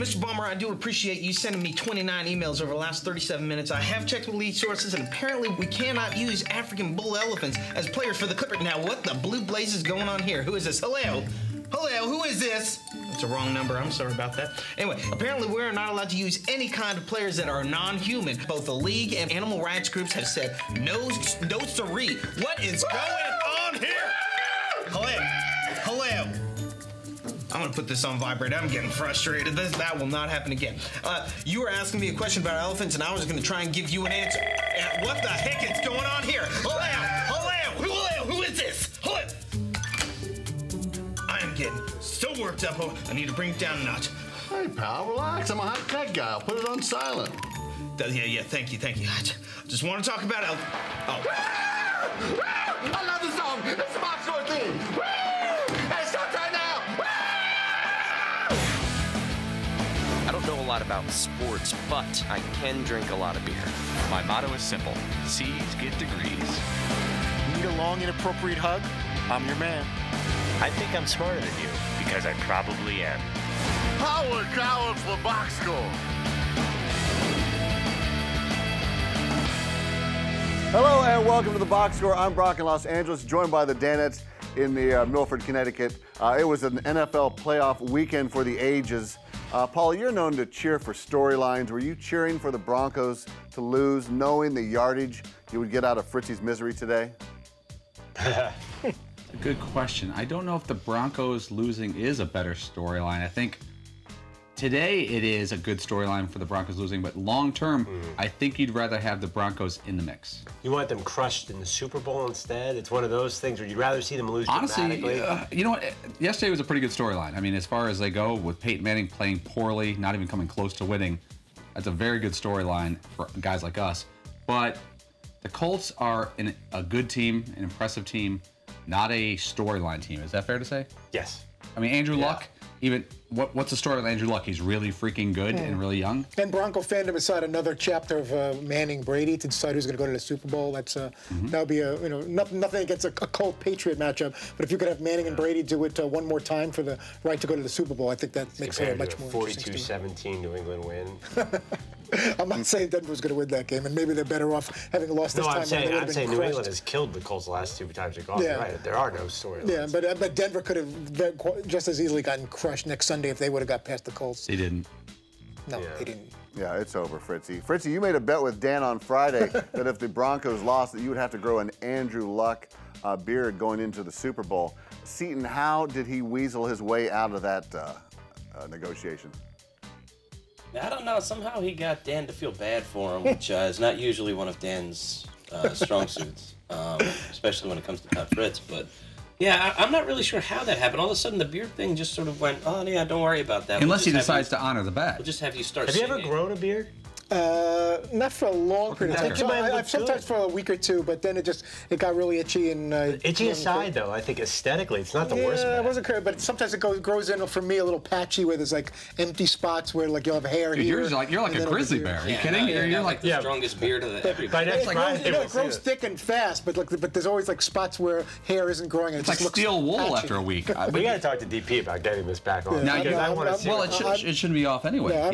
Mr. Bomber, I do appreciate you sending me 29 emails over the last 37 minutes. I have checked with lead sources, and apparently we cannot use African bull elephants as players for the Clippers. Now, what the blue blaze is going on here? Who is this? Hello? Hello, who is this? That's a wrong number. I'm sorry about that. Anyway, apparently we're not allowed to use any kind of players that are non-human. Both the league and animal rights groups have said no siree. What is going on here? Hello? Hello? I'm gonna put this on vibrate. I'm getting frustrated. That will not happen again. You were asking me a question about elephants, and I was gonna try and give you an answer. What the heck is going on here? Hello? Hello? Who is this? Hello? I am getting so worked up. I need to bring it down a notch. Hey, pal, relax. I'm a hot tech guy. I'll put it on silent. Yeah, thank you. I just want to talk about I love the song. It's the Box Score theme. Hey, stop right now. I don't know a lot about sports, but I can drink a lot of beer. My motto is simple. C's get degrees. Need a long, inappropriate hug? I'm your man. I think I'm smarter than you, because I probably am. Howard Coward for Box Score. Hello and welcome to the Box Score. I'm Brock in Los Angeles, joined by the Danettes in the Milford, Connecticut. It was an NFL playoff weekend for the ages. Paul, you're known to cheer for storylines. Were you cheering for the Broncos to lose, knowing the yardage you would get out of Fritzy's misery today? A good question. I don't know if the Broncos losing is a better storyline. I think today it is a good storyline for the Broncos losing, but long term, I think you'd rather have the Broncos in the mix. You want them crushed in the Super Bowl instead? It's one of those things where you'd rather see them lose dramatically? Honestly, you know what? Yesterday was a pretty good storyline. I mean, as far as they go, with Peyton Manning playing poorly, not even coming close to winning, that's a very good storyline for guys like us. But the Colts are a good team, an impressive team, not a storyline team. Is that fair to say? Yes. I mean, Andrew Luck, even what's the story with Andrew Luck? He's really freaking good and really young. And Bronco fandom aside, another chapter of Manning Brady to decide who's going to go to the Super Bowl. That's that would be nothing against a Colt Patriot matchup. But if you could have Manning and Brady do it one more time for the right to go to the Super Bowl, I think that makes it much more 42-17 New England win. I'm not saying Denver's going to win that game, and maybe they're better off having lost this time. I'm saying New England has killed the Colts the last 2 times they've gone. Yeah. Right. There are no storylines. Yeah, but Denver could have just as easily gotten crushed next Sunday if they would have got past the Colts. They didn't. No, they didn't. Yeah, it's over, Fritzy. Fritzy, you made a bet with Dan on Friday that if the Broncos lost, that you would have to grow an Andrew Luck beard going into the Super Bowl. Seton, how did he weasel his way out of that negotiation? I don't know. Somehow he got Dan to feel bad for him, which is not usually one of Dan's strong suits, especially when it comes to Pat Fritz. But yeah, I'm not really sure how that happened. All of a sudden, the beard thing just sort of went, oh, yeah, don't worry about that. Unless he decides to honor the bet. We'll just have you start Have singing. you ever grown a beard? Not for a long period of time. I've sometimes for a week or two, but then it got really itchy and. Itchy aside, though, I think aesthetically, it's not the worst. Yeah, it wasn't crazy, but sometimes it grows in for me a little patchy where there's like empty spots where like you'll have hair here. You're like a grizzly bear. Are you kidding? You're like the strongest beard of everybody. It grows thick and fast, but there's always like spots where hair isn't growing. And it's like steel wool patchy. after a week. We got to talk to DP about getting this back on. It shouldn't be off anyway. Yeah,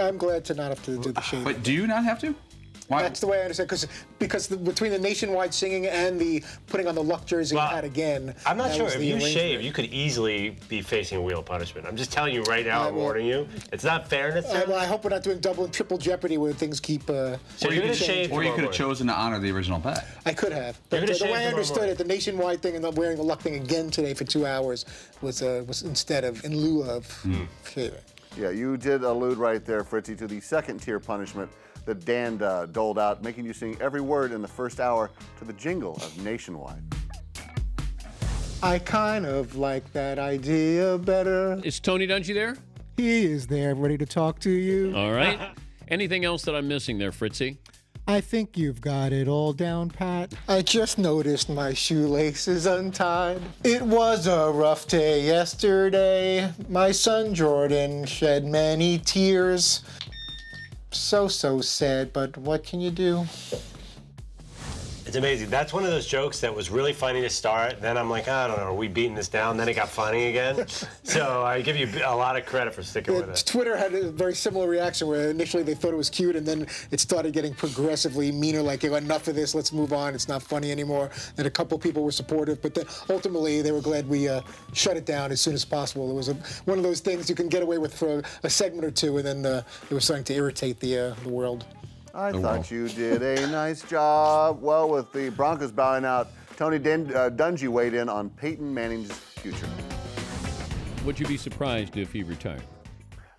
I'm glad to not have to do the shave. But do you not have to? Why? That's the way I understand, because between the nationwide singing and the putting on the Luck jersey hat again. I'm not sure. If you shave, you could easily be facing a wheel punishment. I'm just telling you right now. I'm warning you. It's not fairness. I hope we're not doing double and triple jeopardy where things keep. So you're going to shave. Or you could have chosen to honor the original bet. I could have. But the way I understood it, the nationwide thing and the wearing the Luck thing again today for 2 hours was instead of in lieu of shaving. Yeah, you did allude right there, Fritzy, to the second tier punishment that Dan doled out, making you sing every word in the first hour to the jingle of Nationwide. I kind of like that idea better. Is Tony Dungy there? He is there, ready to talk to you. All right. Anything else that I'm missing there, Fritzy? I think you've got it all down, Pat. I just noticed my shoelaces untied. It was a rough day yesterday. My son Jordan shed many tears. So sad, but what can you do? It's amazing. That's one of those jokes that was really funny to start. Then I'm like, I don't know, are we beating this down? Then it got funny again. So I give you a lot of credit for sticking with it. Twitter had a very similar reaction where initially they thought it was cute, and then it started getting progressively meaner, like, enough of this, let's move on, it's not funny anymore. And a couple people were supportive, but then ultimately they were glad we shut it down as soon as possible. It was one of those things you can get away with for a segment or two, and then it was starting to irritate the world. I thought you did a nice job. Well, with the Broncos bowing out, Tony Dungy weighed in on Peyton Manning's future. Would you be surprised if he retired?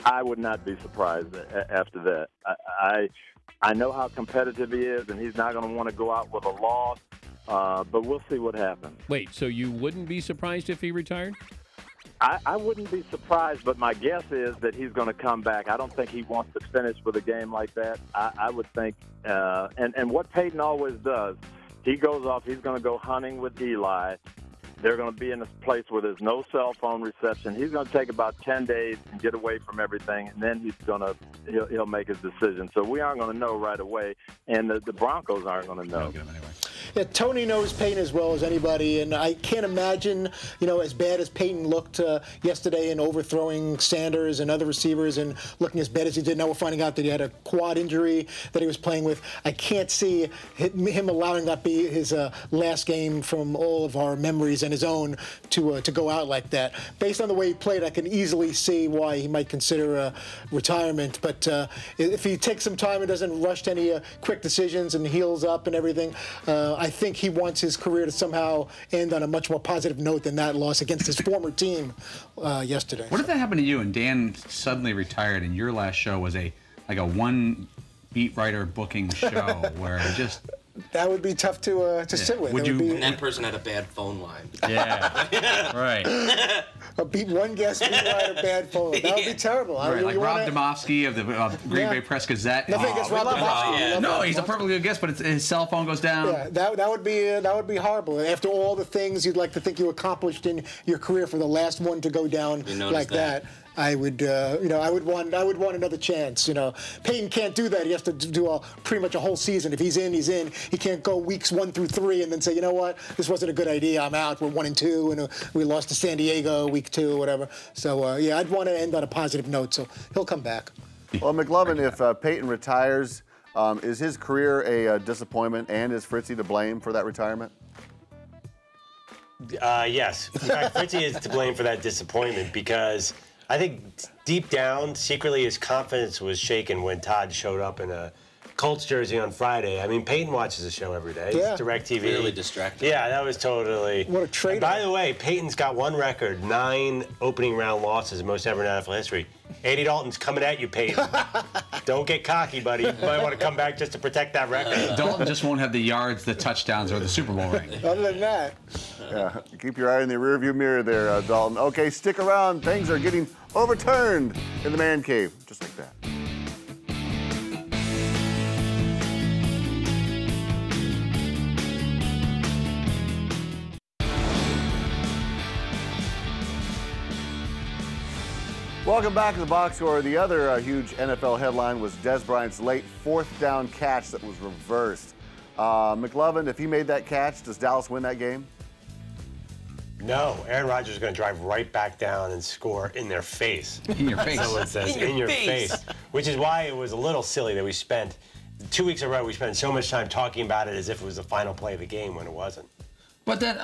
I would not be surprised after that. I know how competitive he is, and he's not going to want to go out with a loss, but we'll see what happens. Wait, so you wouldn't be surprised if he retired? I wouldn't be surprised, but my guess is that he's going to come back. I don't think he wants to finish with a game like that. I would think, and what Peyton always does, he goes off, he's going to go hunting with Eli. They're going to be in a place where there's no cell phone reception. He's going to take about 10 days and get away from everything, and then he'll make his decision. So we aren't going to know right away, and the Broncos aren't going to know. Yeah, Tony knows Peyton as well as anybody, and I can't imagine, as bad as Peyton looked yesterday in overthrowing Sanders and other receivers and looking as bad as he did. Now we're finding out that he had a quad injury that he was playing with. I can't see him allowing that be his last game from all of our memories and his own to go out like that. Based on the way he played, I can easily see why he might consider retirement. But if he takes some time and doesn't rush to any quick decisions and heals up and everything, I think he wants his career to somehow end on a much more positive note than that loss against his former team yesterday. What if that happened to you and Dan suddenly retired and your last show was like a one beat writer booking show where it just... That would be tough to sit with. And that person had a bad phone line. Yeah, right. One guest, beat writer, bad phone line. That would be terrible. Right, like Rob Demovsky of the Green Bay Press Gazette. Nothing against Rob Demovsky. No, he's a perfectly good guest, but his cell phone goes down. Yeah, that would be horrible. After all the things you'd like to think you accomplished in your career, for the last one to go down like that. I would want another chance. Peyton can't do that. He has to do pretty much a whole season. If he's in, he's in. He can't go weeks 1 through 3 and then say, you know what, this wasn't a good idea. I'm out. We're 1-2, and we lost to San Diego week 2 or whatever. So yeah, I'd want to end on a positive note. So he'll come back. Well, McLovin, if Peyton retires, is his career a disappointment, and is Fritzy to blame for that retirement? Yes. In fact, Fritzy is to blame for that disappointment because I think deep down, secretly, his confidence was shaken when Todd showed up in a Colts jersey on Friday. I mean, Peyton watches the show every day. Yeah. It's DirecTV. Really distracting. Yeah, that was totally... What a trade. By the way, Peyton's got one record, 9 opening round losses, most ever in NFL history. Andy Dalton's coming at you, Peyton. Don't get cocky, buddy. You might want to come back just to protect that record. Dalton just won't have the yards, the touchdowns, or the Super Bowl ring. Other than that. Yeah, keep your eye in the rearview mirror there, Dalton. Okay, stick around. Things are getting overturned in the man cave, just like that. Welcome back to the box score. The other huge NFL headline was Dez Bryant's late 4th down catch that was reversed. McLovin, if he made that catch, does Dallas win that game? No, Aaron Rodgers is going to drive right back down and score in their face. In your face. Someone says, in your face. Which is why it was a little silly that we spent 2 weeks in a row, we spent so much time talking about it as if it was the final play of the game when it wasn't. But then,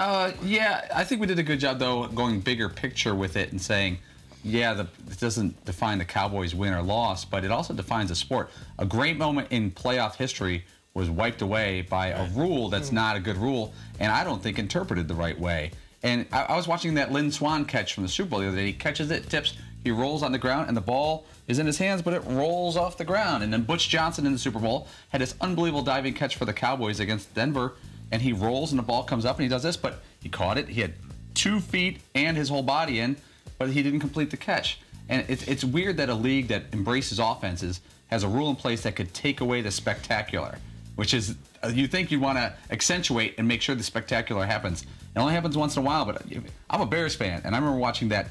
yeah, I think we did a good job, though, going bigger picture with it and saying, yeah, it doesn't define the Cowboys' win or loss, but it also defines the sport. A great moment in playoff history was wiped away by a rule that's not a good rule, and I don't think interpreted the right way. And I was watching that Lynn Swann catch from the Super Bowl the other day. He catches it, tips, he rolls on the ground, and the ball is in his hands, but it rolls off the ground. And then Butch Johnson in the Super Bowl had this unbelievable diving catch for the Cowboys against Denver, and he rolls and the ball comes up and he does this, but he caught it. He had 2 feet and his whole body in, but he didn't complete the catch. And it's weird that a league that embraces offenses has a rule in place that could take away the spectacular, which is, you think you want to accentuate and make sure the spectacular happens. It only happens once in a while, but I'm a Bears fan, and I remember watching that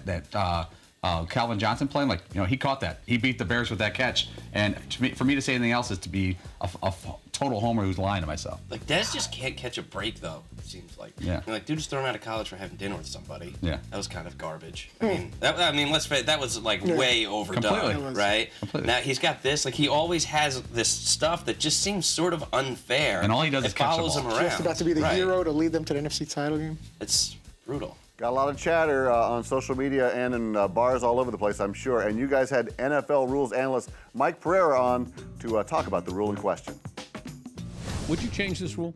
Calvin Johnson play. Like, he caught that. He beat the Bears with that catch. And for me to say anything else is to be a total homer who's lying to myself. Like, Dez just can't catch a break, though, it seems like. Yeah. You're like, dude was thrown out of college for having dinner with somebody. Yeah. That was kind of garbage. I mean, let's face it, that was, like, way overdone, Completely. right? Completely. Now, he's got this. Like, he always has this stuff that just seems sort of unfair. And all he does is catch the follows him ball. around. Just about to be the hero to lead them to the NFC title game. It's brutal. Got a lot of chatter on social media and in bars all over the place, I'm sure. And you guys had NFL rules analyst Mike Pereira on to talk about the rule in question. Would you change this rule?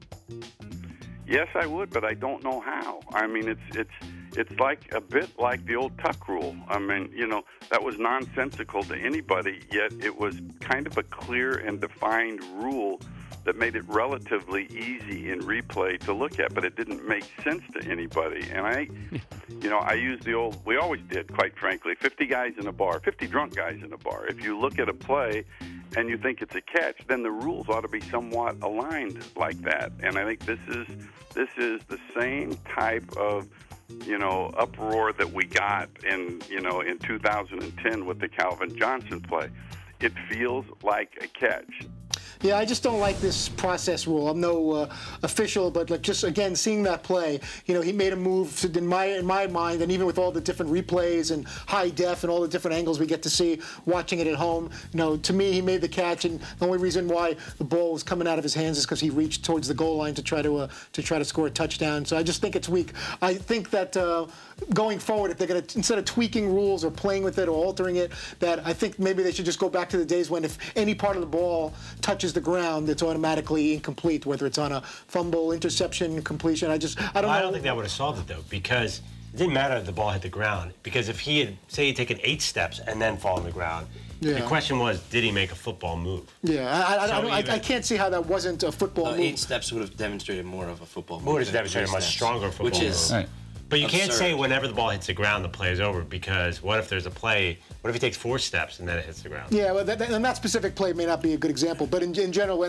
Yes, I would, but I don't know how. I mean, it's like a bit like the old tuck rule. I mean, you know, that was nonsensical to anybody, yet it was kind of a clear and defined rule that made it relatively easy in replay to look at, but it didn't make sense to anybody. And I use the old, we always did, quite frankly, 50 guys in a bar, 50 drunk guys in a bar. If you look at a play and you think it's a catch, then the rules ought to be somewhat aligned like that. And I think this is the same type of, you know, uproar that we got in 2010 with the Calvin Johnson play. It feels like a catch. Yeah, I just don't like this process rule. I'm no official, but like just again seeing that play, you know, he made a move in my mind, and even with all the different replays and high def and all the different angles we get to see watching it at home, you know, to me he made the catch, and the only reason why the ball was coming out of his hands is because he reached towards the goal line to try to score a touchdown. So I just think it's weak. I think that going forward, if they're going to, instead of tweaking rules or playing with it or altering it, that I think maybe they should just go back to the days when if any part of the ball touches the ground, it's automatically incomplete, whether it's on a fumble, interception, completion. I don't know. I don't think that would have solved it, though, because it didn't matter if the ball hit the ground. Because if he had, say, he'd taken 8 steps and then fall on the ground, the question was, did he make a football move? Yeah, I can't see how that wasn't a football move. 8 steps would have demonstrated more of a football move. Would have demonstrated a much stronger football which is move. Right. But you can't absurd. say whenever the ball hits the ground, the play is over, because what if there's a play, what if he takes 4 steps and then it hits the ground? Yeah, well, and that specific play may not be a good example, but in general,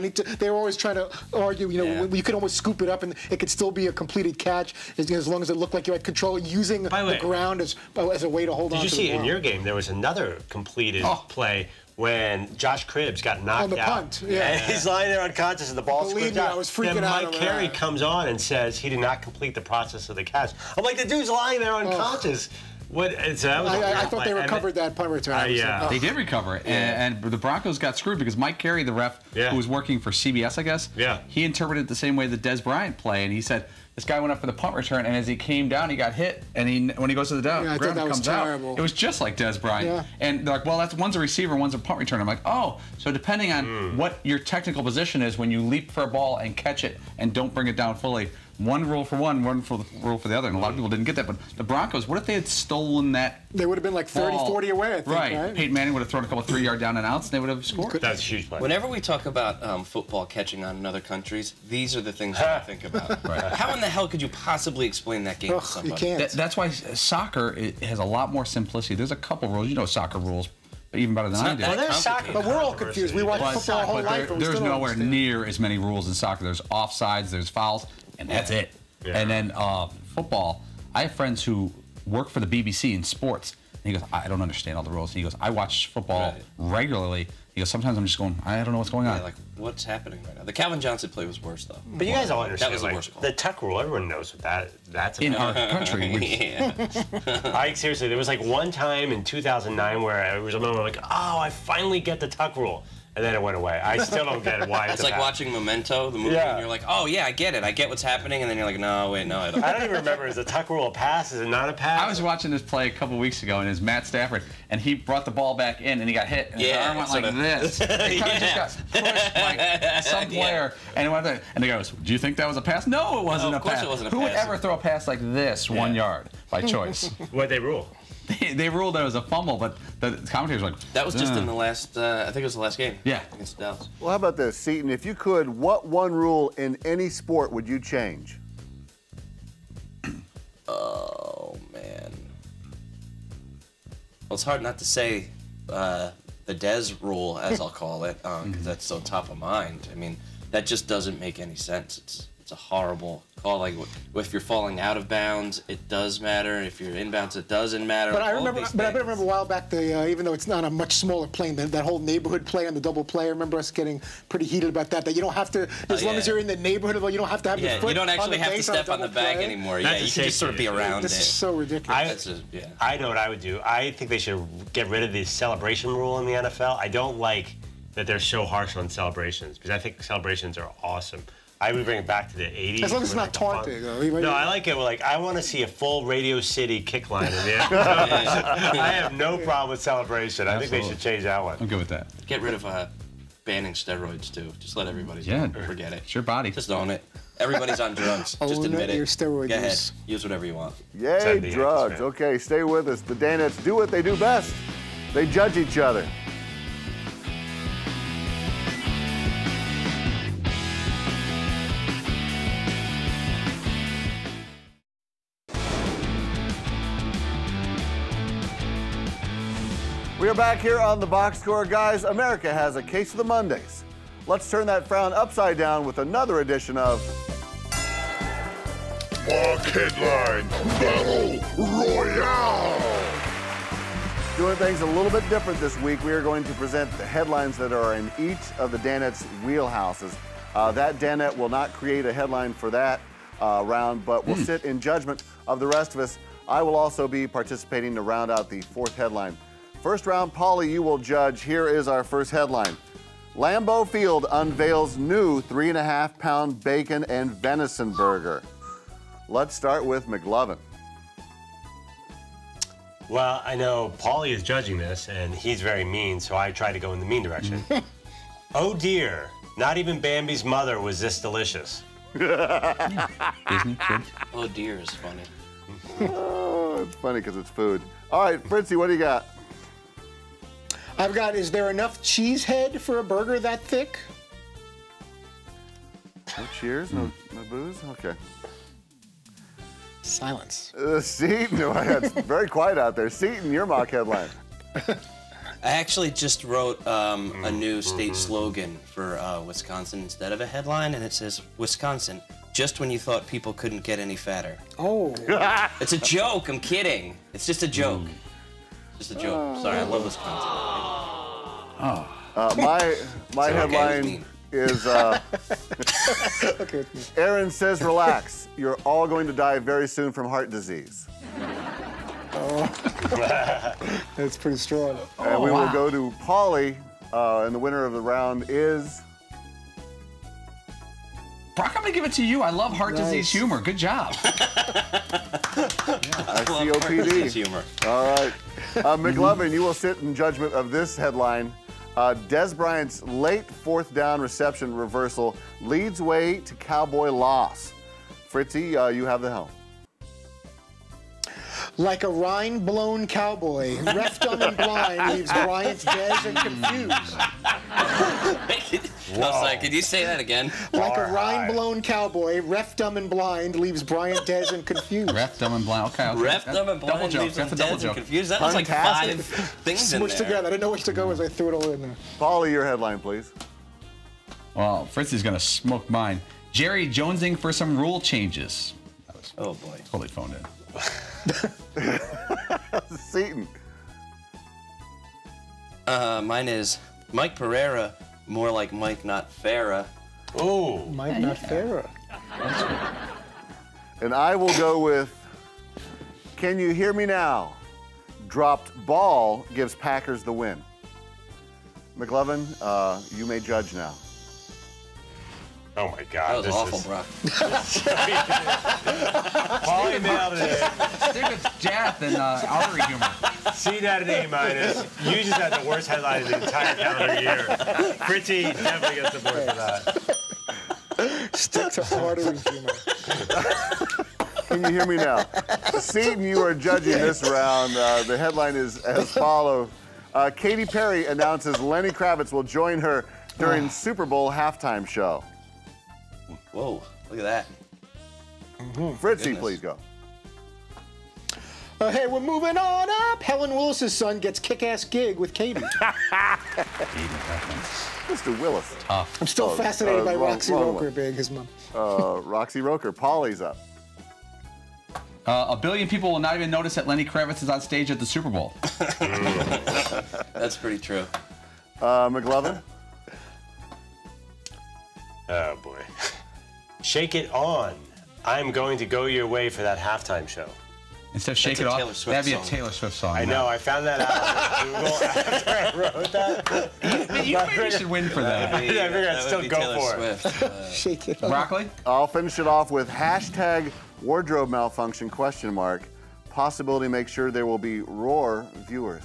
they were always trying to argue, you know, you could almost scoop it up and it could still be a completed catch as long as it looked like you had control using the ground as a way to hold on to the ball. Did you see in your game, there was another completed play when Josh Cribbs got knocked on the out. punt, yeah. And he's lying there unconscious and the ball Believe me, I was freaking then out Mike over Carey that. comes on and says he did not complete the process of the catch. I'm like, the dude's lying there unconscious. What? So that was I thought they recovered that punt return. Yeah. They did recover it, and the Broncos got screwed because Mike Carey, the ref, who was working for CBS, I guess, he interpreted it the same way the Des Bryant play, and he said, this guy went up for the punt return, and as he came down, he got hit, and when he goes to the ground, I thought that was comes out. terrible. It was just like Des Bryant. Yeah. And they're like, well, one's a receiver, one's a punt return. I'm like, oh, so depending on what your technical position is when you leap for a ball and catch it and don't bring it down fully, one rule for one rule for the other, and a lot of people didn't get that. But the Broncos, what if they had stolen that? They would have been like 30, 40 away, I think, right? Peyton Manning would have thrown a couple 3-yard down and outs, and they would have scored. That's a huge play. Whenever we talk about football catching on in other countries, these are the things that I think about. How in the hell could you possibly explain that game to somebody? You can't. That's why soccer has a lot more simplicity. There's a couple rules. You know soccer rules, even better than I do. Well, there's soccer, but we're all confused. We watch football our whole life, and we there's still don't nowhere understand. near as many rules in soccer. There's offsides, there's fouls, and that's it. Yeah. And then football, I have friends who work for the BBC in sports. And he goes, I don't understand all the rules. And he goes, I watch football regularly. He goes, sometimes I'm just going, I don't know what's going on. Like, what's happening right now? The Calvin Johnson play was worse, though. But you guys all understand. That was the like, worst call. The tuck rule, everyone knows what that's In about. our country. Seriously, there was like one time in 2009 where I was like, oh, I finally get the tuck rule. And then it went away. I still don't get it. Why it's like watching Memento, the movie, and you're like, oh, yeah, I get it. I get what's happening. And then you're like, no, wait, no, I don't. I don't even remember. Is the tuck rule a pass? Is it not a pass? I was watching this play a couple weeks ago, and it was Matt Stafford, and he brought the ball back in, and he got hit, and his arm went like this. It kind of just got pushed like some player, and it went there. And the guy goes, do you think that was a pass? No, it wasn't a pass. Of course it wasn't a Who would pass. ever throw a pass like this 1 yard by choice? What'd they rule? They ruled that it was a fumble, but the commentators were like... That was just in the last, I think it was the last game. Yeah. Against Dallas. Well, how about this, Seton? If you could, what one rule in any sport would you change? Oh, man. Well, it's hard not to say the Des rule, as I'll call it, because that's so top of mind. I mean, that just doesn't make any sense. It's a horrible call. if you're falling out of bounds, it does matter. If you're inbounds, it doesn't matter. But I remember a while back, even though it's not a much smaller plane, that whole neighborhood play on the double play. I remember us getting pretty heated about that. That you don't have to, as long as you're in the neighborhood, you don't have to have your foot. You don't actually on the have to base step on the bag play. anymore. Yeah, you can just sort of be around This it. is so ridiculous. I know what I would do. I think they should get rid of the celebration rule in the NFL. I don't like that they're so harsh on celebrations because I think celebrations are awesome. I would bring it back to the 80s. As long as it's not taunting. No, I like it. Like, I want to see a full Radio City kick line in there. I have no problem with celebration. I think they should change that one. I'm good with that. Get rid of banning steroids, too. Just let everybody forget it. It's your body. Just own it. Everybody's on drugs. Just admit it. Your steroid Go ahead. use. Use whatever you want. Yay, drugs. Okay, stay with us. The Danettes do what they do best. They judge each other. We are back here on the Box Score. Guys, America has a case of the Mondays. Let's turn that frown upside down with another edition of Mock Headline Battle Royale. Doing things a little bit different this week. We are going to present the headlines that are in each of the Danettes' wheelhouses. That Danette will not create a headline for that round, but will sit in judgment of the rest of us. I will also be participating to round out the fourth headline. First round, Paulie, you will judge. Here is our first headline. Lambeau Field unveils new 3.5-pound bacon and venison burger. Let's start with McLovin. Well, I know Paulie is judging this, and he's very mean, so I try to go in the mean direction. Oh dear, not even Bambi's mother was this delicious. Oh dear is funny. Oh, it's funny because it's food. All right, Fritzy, what do you got? I've got, is there enough cheese head for a burger that thick? No cheers, no booze? Okay. Silence. Seton, it's very quiet out there. Seton, your mock headline. I actually just wrote a new state slogan for Wisconsin instead of a headline, and it says, Wisconsin, just when you thought people couldn't get any fatter. Oh. It's a joke, I'm kidding. It's just a joke. Just a joke. Sorry, I love Wisconsin. My headline is Aaron says relax. You're all going to die very soon from heart disease. That's pretty strong. And we will go to Paulie, and the winner of the round is... Brock, I'm going to give it to you. I love heart disease humor. Good job. COPD. Humor. All right. McLovin, you will sit in judgment of this headline. Des Bryant's late fourth down reception reversal leads way to Cowboy loss. Fritzy, you have the helm. Like a rind-blown cowboy, ref dumb and blind leaves Bryant dead and confused. I was like, could you say that again? Like a rind-blown cowboy, ref dumb and blind leaves Bryant dead and confused. Ref dumb and blind. Okay. Ref dumb and blind double joke. leaves him That's a double dead joke. and confused. That was like 5 things in Smushed there. together. I didn't know which to go as I threw it all in there. Paulie, your headline, please. Well, Fritzy's going to smoke mine. Jerry jonesing for some rule changes. Oh, boy. Totally phoned in. Seton. Mine is Mike Pereira, more like Mike Not Farah. Oh. Mike Not Farah. And I will go with Can You Hear Me Now? Dropped ball gives Packers the win. McLovin, you may judge now. Oh my God. That was awful, Brock. Paulie nailed it. Stick with Jath and outer humor. C out of A minus. You just had the worst headline of the entire calendar year. Fritzy definitely gets the board for that. Stick to artery humor. Can you hear me now? Seton, you are judging this round. The headline is as follows. Katy Perry announces Lenny Kravitz will join her during Super Bowl halftime show. Whoa, look at that. Fritzy, please go. Hey, we're moving on up. Helen Willis's son gets kick-ass gig with Katie. Mr. Willis. I'm still fascinated by Roxy Roker being his mom. Roxy Roker. Paulie's up. A billion people will not even notice that Lenny Kravitz is on stage at the Super Bowl. That's pretty true. McLovin? Oh, boy. Shake It On. I'm going to go your way for that halftime show. Instead of Shake It Off, that'd be a Taylor Swift song. I know. I found that out on Google after I wrote that. You maybe should win for that. I figured I'd still go for it. Shake it on. Broccoli? I'll finish it off with hashtag wardrobe malfunction, question mark. Possibility make sure there will be Roar viewers.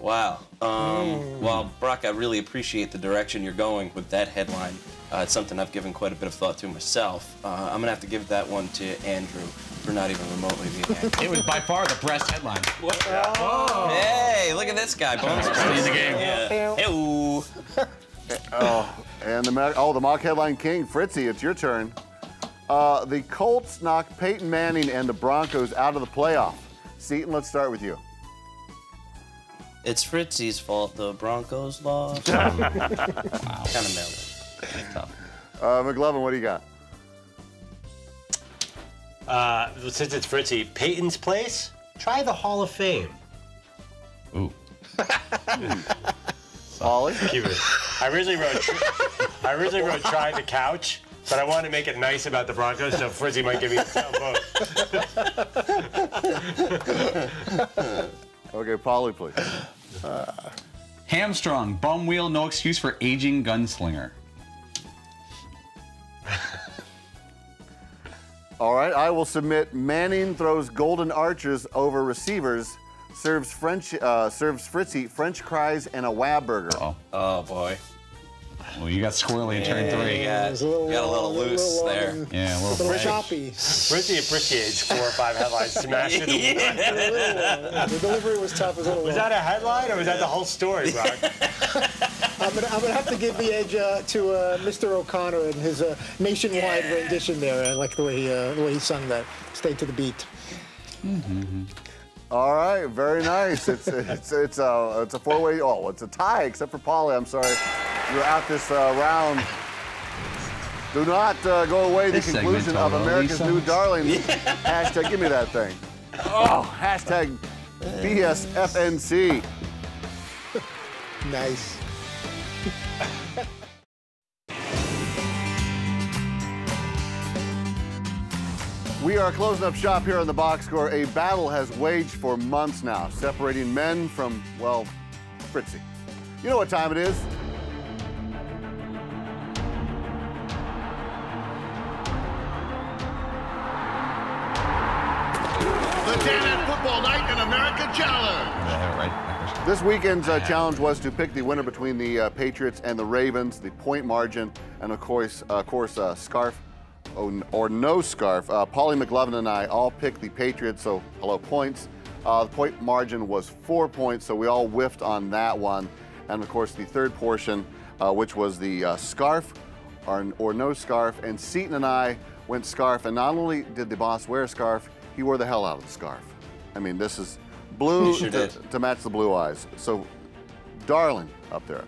Wow. Well, Brock, I really appreciate the direction you're going with that headline. It's something I've given quite a bit of thought to myself. I'm going to have to give that one to Andrew for not even remotely being angry. It was by far the breast headline. Oh. Hey, look at this guy. Bones in the game. Yeah. Hey-oo. And the mock headline king, Fritzy, it's your turn. The Colts knocked Peyton Manning and the Broncos out of the playoff. Seton, let's start with you. It's Fritzy's fault the Broncos lost. Wow. Kind of nailed it. Tough. McLovin, what do you got? Since it's Fritzy, Peyton's place, try the Hall of Fame. Ooh. Paulie? Keep it. I originally wrote try the couch, but I wanted to make it nice about the Broncos, so Fritzy might give me a vote. Okay, Paulie, please. Hamstrung, bum wheel, no excuse for aging gunslinger. All right, I will submit Manning throws golden arches over receivers, serves Fritzy French fries and a Wab burger. Oh, boy. Well, you got squirrely in turn 3. Yeah, got a little loose there. Yeah, a little choppy. Fritzy appreciates 4 or 5 headlines smashed into one. The delivery was tough as a little. Was that a headline or was that the whole story, Brock? I'm gonna have to give the edge to Mr. O'Connor and his nationwide rendition there. I like the way he sung that. Stayed to the beat. All right, very nice. It's a 4-way. Oh, it's a tie except for Paulie. I'm sorry, you're out this round. Do not go away. The conclusion of America's New Darling. Hashtag give me that thing. Oh, hashtag BSFNC. Nice. We are closing up shop here on the Box Score. A battle has waged for months now, separating men from, well, Fritzy. You know what time it is? The Danet Football Night in America Challenge. This weekend's challenge was to pick the winner between the Patriots and the Ravens, the point margin, and of course, scarf or no scarf. Paulie, McLovin, and I all picked the Patriots, so hello points. The point margin was 4 points, so we all whiffed on that one. And of course, the third portion, which was the scarf or no scarf, and Seton and I went scarf, and not only did the boss wear a scarf, he wore the hell out of the scarf. I mean, this is blue to match the blue eyes. So, darling up there.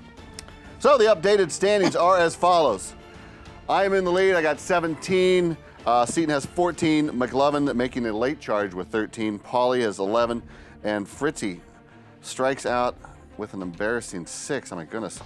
So the updated standings are as follows. I am in the lead. I got 17. Seton has 14. McLovin making a late charge with 13. Paulie has 11. And Fritzy strikes out with an embarrassing 6. Oh, my goodness.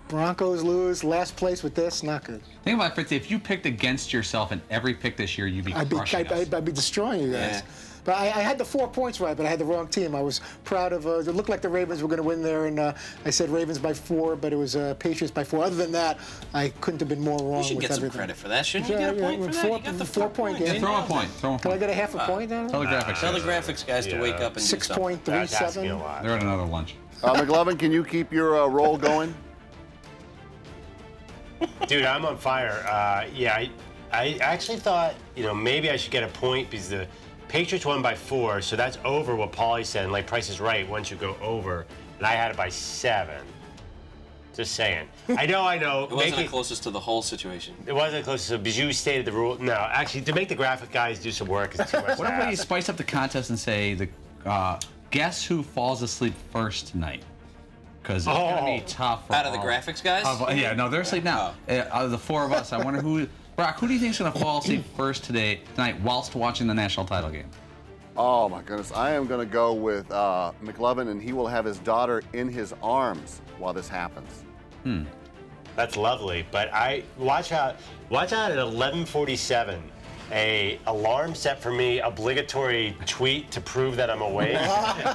Broncos lose. Last place with this. Not good. Think about it, Fritzy. If you picked against yourself in every pick this year, you'd be crushing us. I'd be destroying you guys. Yeah. But I had the 4 points right, but I had the wrong team. I was proud of it looked like the Ravens were going to win there, and I said Ravens by 4, but it was Patriots by 4. Other than that, I couldn't have been more wrong with everything. You should get some credit for that. Shouldn't you get a point for that? You got the 4 point game. Yeah, throw a point. Throw a point. Can I get a half a point then? Tell the graphics guys to wake up and do something. 6.37. They're at another lunch. McLovin, can you keep your roll going? Dude, I'm on fire. Yeah, I actually thought, maybe I should get a point because the Patriots won by 4, so that's over what Paulie said. And like Price is Right, once you go over, and I had it by 7. Just saying. I know. It wasn't the closest to the whole situation. It wasn't closest to Bijou stated the rule. No, actually, to make the graphic guys do some work is too much. What if we spice up the contest and say guess who falls asleep first tonight? Because it's going to be tough. Out of the graphics guys? Yeah, no, they're asleep now. Out of the four of us, I wonder who. Brock, who do you think is going to fall asleep first tonight whilst watching the national title game? Oh my goodness, I am going to go with McLovin, and he will have his daughter in his arms while this happens. That's lovely, but watch out at 11:47. A alarm set for me, obligatory tweet to prove that I'm awake.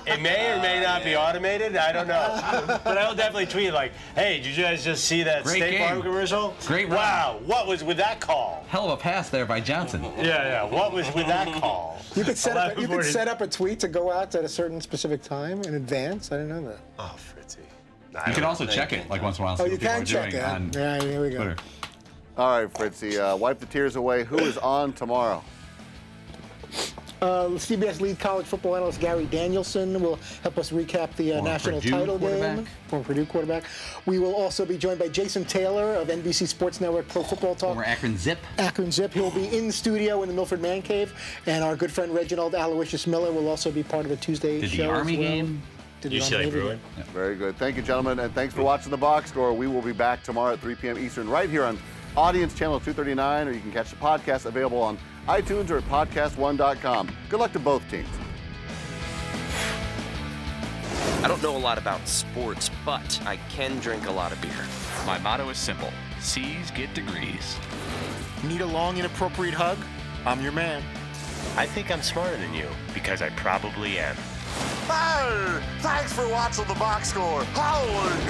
It may or may not be automated, I don't know. But I'll definitely tweet like, hey, did you guys just see that State Farm commercial? Great run. Wow, what was with that call? Hell of a pass there by Johnson. Yeah, what was with that call? You could set up a tweet to go out at a certain specific time in advance. I didn't know that. Oh, Fritzy. You can also check it like once in a while. Oh, you can check it. Yeah, here we go. Twitter. All right, Fritzy, wipe the tears away. Who is on tomorrow? CBS lead college football analyst Gary Danielson will help us recap the national title game. Former Purdue quarterback. We will also be joined by Jason Taylor of NBC Sports Network Pro Football Talk. Former Akron Zip. Akron Zip. He'll be in studio in the Milford Man Cave. And our good friend Reginald Aloysius Miller will also be part of the Tuesday show. Did the Army game? UCLA Bruin. Yeah. Very good. Thank you, gentlemen, and thanks for watching the Box Score. We will be back tomorrow at 3 p.m. Eastern right here on Audience Channel 239, or you can catch the podcast available on iTunes or at podcast1.com. Good luck to both teams. I don't know a lot about sports, but I can drink a lot of beer. My motto is simple. C's get degrees. Need a long, inappropriate hug? I'm your man. I think I'm smarter than you, because I probably am. Hey, thanks for watching the Box Score. Holy